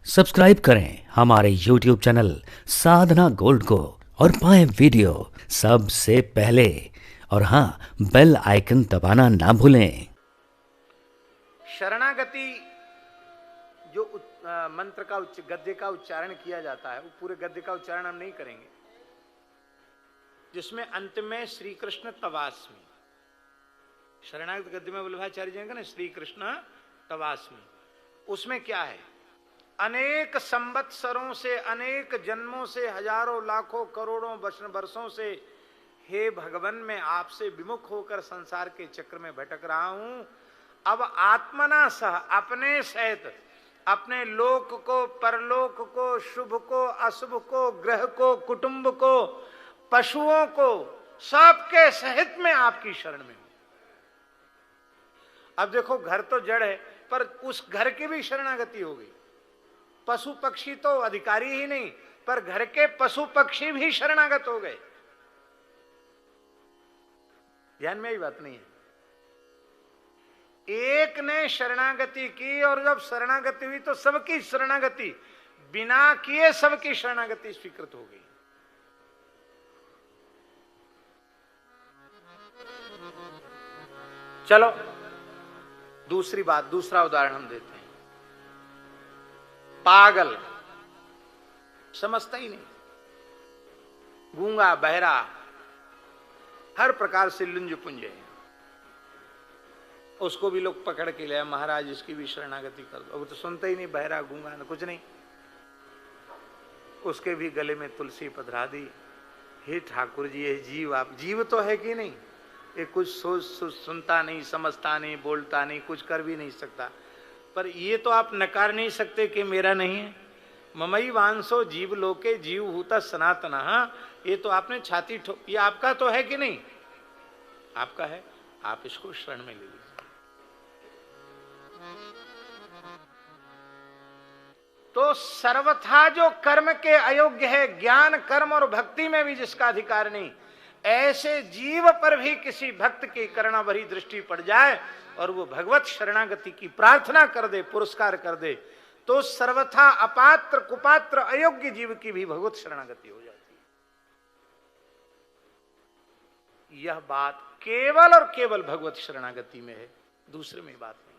Subscribe करें हमारे YouTube channel साधना gold को और पाएं वीडियो सबसे पहले। और हाँ, बेल आइकन दबाना ना भूलें। शरणागति जो मंत्र का गद्य का उच्चारण किया जाता है, वो पूरे गद्य का उच्चारण हम नहीं करेंगे, जिसमें अंत में श्री कृष्ण तवास्मि, शरणागत गद्य में वल्लभाचार्य जी का ना श्री कृष्ण तवास्मि, उसमें क्या है? अनेक संवत्सरों से, अनेक जन्मों से, हजारों लाखों करोड़ों वर्षों से हे भगवान, मैं आपसे विमुख होकर संसार के चक्र में भटक रहा हूं। अब आत्मना सह, अपने सहित, अपने लोक को, परलोक को, शुभ को, अशुभ को, ग्रह को, कुटुंब को, पशुओं को, सबके सहित में आपकी शरण में हूं। अब देखो, घर तो जड़ है, पर उस घर की भी शरणागति हो गई। पशु पक्षी तो अधिकारी ही नहीं, पर घर के पशु पक्षी भी शरणागत हो गए। ध्यान में ही बात नहीं है। एक ने शरणागति की, और जब शरणागति हुई तो सबकी शरणागति, बिना किए सबकी शरणागति स्वीकृत हो गई। चलो दूसरी बात, दूसरा उदाहरण हम देते हैं। पागल, समझता ही नहीं, गूंगा, बहरा, हर प्रकार से लुंज पुंज है, उसको भी लोग पकड़ के ले, महाराज इसकी भी शरणागति कर दो। वो तो सुनता ही नहीं, बहरा, गूंगा, ना कुछ नहीं, उसके भी गले में तुलसी पधरा दी। हे ठाकुर जी, ये जीव, आप जीव तो है कि नहीं? ये कुछ सोच सुनता नहीं, समझता नहीं, बोलता नहीं, कुछ कर भी नहीं सकता, पर ये तो आप नकार नहीं सकते कि मेरा नहीं है। ममई वांसो जीव लोके जीव भूता सनातना, ये तो आपने छाती ठोक, ये आपका तो है कि नहीं? आपका है, आप इसको शरण में ले लीजिए। तो सर्वथा जो कर्म के अयोग्य है, ज्ञान, कर्म और भक्ति में भी जिसका अधिकार नहीं, ऐसे जीव पर भी किसी भक्त की करुणा भरी दृष्टि पड़ जाए और वो भगवत शरणागति की प्रार्थना कर दे, पुरस्कार कर दे, तो सर्वथा अपात्र, कुपात्र, अयोग्य जीव की भी भगवत शरणागति हो जाती है। यह बात केवल और केवल भगवत शरणागति में है, दूसरे में बात नहीं।